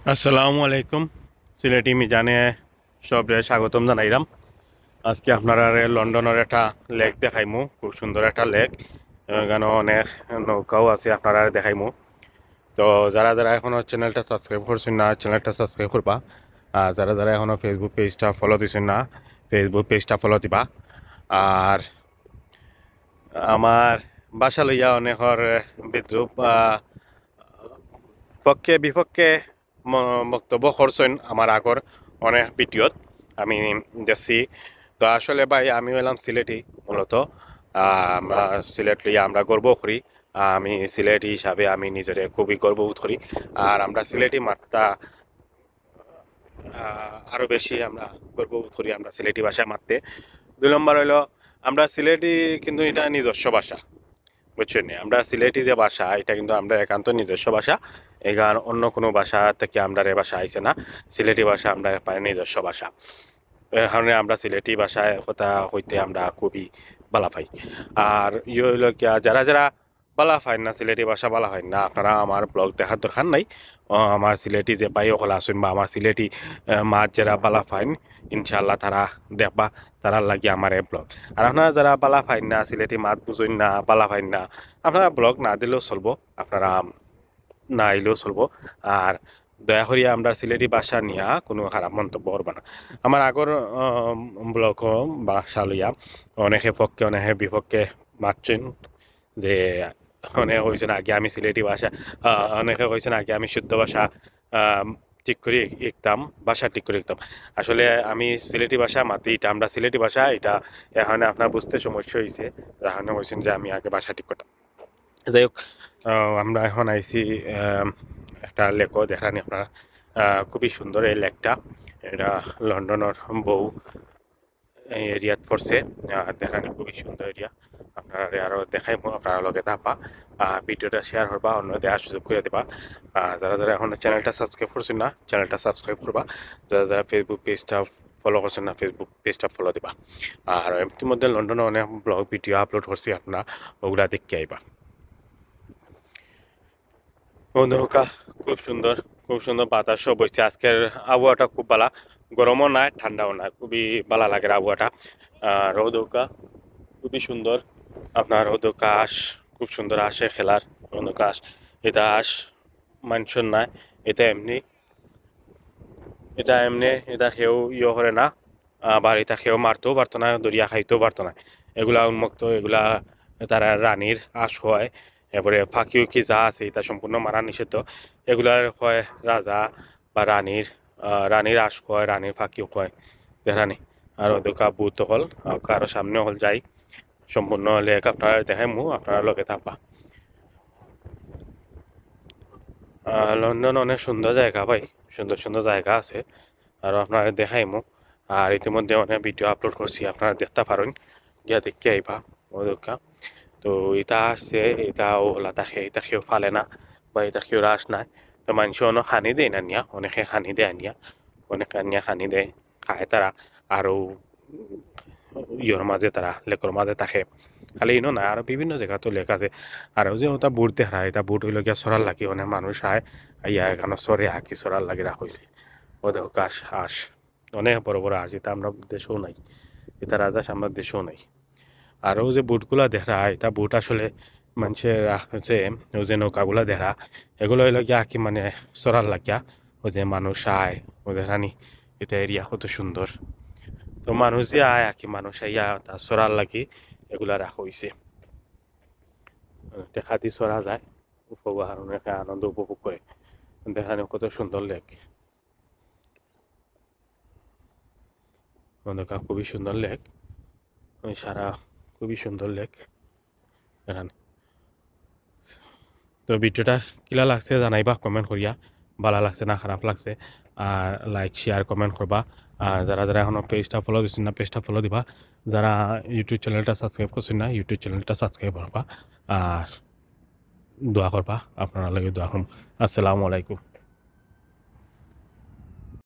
আসসালামু আলাইকুম। সিলেটি মিজানে সবরে স্বাগতম জানাইলাম। আজকে আপনারা লন্ডনের একটা লেক দেখাইমু, খুব সুন্দর একটা লেক। এখানে অনেক নৌকাও আছে, আপনারা দেখাইমু। তো যারা যারা এখনো চ্যানেলটা সাবস্ক্রাইব করছেন না, চ্যানেলটা সাবস্ক্রাইব করবা। আর যারা যারা এখনো ফেসবুক পেজটা ফলো দিছেন না, ফেসবুক পেজটা ফলো দিবা। আর আমার বাসা লইয়া অনেকর বিদ্রুপ পক্ষে বিপক্ষে বক্তব্য করছেন আমার আগর অনেক ভিডিওত আমি দেখছি। তো আসলে ভাই আমি হলাম সিলেটি মূলত। আমরা সিলেট লইয়া আমরা গর্ব করি। আমি সিলেটি হিসাবে আমি নিজের খুবই গর্ববোধ করি। আর আমরা সিলেটি মাত্রা আরও বেশি আমরা গর্ববোধ করি আমরা সিলেটি ভাষা মারতে। 2 নম্বর হইল আমরা সিলেটি কিন্তু এটা নিজস্ব ভাষা, বুঝছেন নি? আমরা সিলেটি যে ভাষা এটা কিন্তু আমরা একান্ত নিজস্ব ভাষা। এখান অন্য কোনো ভাষা থেকে আমরা এ ভাষা আইছে না। সিলেটি ভাষা আমরা নিজস্ব ভাষা। এ কারণে আমরা সিলেটি ভাষায় কথা হইতে আমরা খুবই বালা পাই। আর হইল গিয়া যারা যারা বালা পায় না, সিলেটি ভাষা বালা হয় না, আপনারা আমার ব্লগ দেখার দরকার নাই। আমার সিলেটি যে পাই ওগুলা আসুন বা আমার সিলেটি মাছ যারা বালা পাইন ইনশাল্লাহ তারা দেখবা, তারা লাগি আমার এই ব্লগ। আর আপনারা যারা বালা পাইন না, সিলেটি মাছ বুঝুন না, বালা পাইন না, আপনারা ব্লগ না দিলেও চলবো, আপনারা না আইলেও চলবো। আর দয়া করি আমরা সিলেটি ভাষা নিয়ে কোনো খারাপ মন্তব্য করবা না। আমার আগর ব্লগ ভাষা লইয়া অনেকে পক্ষে অনেকে বিপক্ষে মাতছেন যে অনেকে কইছেন আগে আমি সিলেটি ভাষা অনেকে কইছেন আগে আমি শুদ্ধ ভাষা আম, ঠিক করে শিখতাম, ভাষা ঠিক করে শিখতাম। আসলে আমি সিলেটি ভাষা মাতি, এটা আমরা সিলেটি ভাষা, এটা এখানে আপনার বুঝতে সমস্যা হয়েছে। এখানে কইছেন যে আমি আগে ভাষা ঠিক করতাম। যাই হোক, আমরা এখন আইছি একটা লেকও দেখানি আপনারা। খুবই সুন্দর এই লেকটা। এটা লন্ডনের বউ এই এরিয়াত পড়ছে। দেখানি খুবই সুন্দর এরিয়া। আপনারা আরও দেখাইবো, আপনারা লগে থাকবা। ভিডিওটা শেয়ার করবা, অন্য দেখার সুযোগ করে দেবা। যারা যারা এখন চ্যানেলটা সাবস্ক্রাইব করছেন না, চ্যানেলটা সাবস্ক্রাইব করবা। যারা যারা ফেসবুক পেজটা ফলো করছেন না, ফেসবুক পেজটা ফলো দিবা। আর ইতিমধ্যে লন্ডনে অনেক ব্লগ ভিডিও আপলোড করছি, আপনারা ওগুলা দেখতে আইবা। নৌকা খুব সুন্দর, খুব সুন্দর বাতাসও বইছে। আজকের আবহাওয়াটা খুব ভালো, গরমও নাই ঠান্ডাও নাই, খুবই ভালো লাগে আবহাওয়াটা। আর রৌদৌকা খুবই সুন্দর। আপনার রৌদৌকা আস খুব সুন্দর আসে খেলার রৌদৌকা আস। এটা আস মানুষের নাই, এটা এমনি, এটা কেউ করে না। আবার এটা কেউ মারতেও পারতো না, দরিয়া খাইতেও পারতো না। এগুলা উন্মুক্ত, এগুলা তারা রানীর আশ হয়। এরপরে ফাঁকি উকি যা আছে এটা সম্পূর্ণ মারা নিষিদ্ধ। এগুলার হয় রাজা বা রানীর আশ হয়, রানীর ফাঁকিও হয়, দেখানি। আর ওদেরকে বুত হল কারো সামনে হল যাই সম্পূর্ণ লেক আপনারা দেখাই মু, আপনারা লগে থাকবা। লন্ডন অনেক সুন্দর জায়গা ভাই, সুন্দর সুন্দর জায়গা আছে, আর আপনারা দেখাইমু। আর ইতিমধ্যে অনেক ভিডিও আপলোড করছি, আপনারা দেখতে পারেন, গিয়া দেখতে আইবা ওদেরকা। তো এটা আসছে, এটা ওলা থাকে, এটা কেউ ফালে না বা এটা কেউ রাস নাই। তো মানুষ অনেক খানি দেয় না নিয়া, অনেকে খানি দেয় আনিয়া, অনেকে আনিয়া খানি দেয়, খায় তারা। আরও ইয়র মাঝে তারা লেকর মাঝে থাকে। খালি ইনো না, আরো বিভিন্ন জায়গাতো লেক আছে। আর যে ওটা বুট দেখা, এটা বুট হইল গিয়া সরার লাগি অনেক মানুষ আয়, আইয়া এখানে সরে হাঁকি সরার লাগি রাখ হয়েছে। ও দেখো গাছ হাঁস, অনেক বড় বড় হাঁস, এটা আমরা দেশেও নাই, এটা রাজা আমার দেশেও নাই। আর ও যে বুটগুলা দেখা, এটা বুট আসলে মানুষের রাখছে, ও যে নৌকাগুলা দেখা, এগুলো হইল গিয়া কি মানে সরার লাগিয়া ও যে মানুষ আয় ও দেখানি। এটা এরিয়া কত সুন্দর। তো মানুষ যে আয় আর কি, মানুষ আইয়া তা সরার লাগি এগুলা রাখা হইছে। দেখা দি সরা যায়, উপভোগ অনেকে আনন্দ উপভোগ করে। দেখানি কত সুন্দর লেক, দেখা খুবই সুন্দর লেক। ওই সারা খুবই সুন্দর লেক এখানে। তো ভিডিওটা কিলা লাগছে জানাইবা কমেন্ট করিয়া, ভালো লাগছে না খারাপ লাগছে। আর লাইক শেয়ার কমেন্ট করবা। আর যারা যারা এখনো পেজটা ফলো দিচ্ছেন না, পেজটা ফলো দিবা। যারা ইউটিউব চ্যানেলটা সাবস্ক্রাইব করছেন না, ইউটিউব চ্যানেলটা সাবস্ক্রাইব করবা। আর দোয়া করবা, আপনারা লাগে দোয়া করুন। আসসালামু আলাইকুম।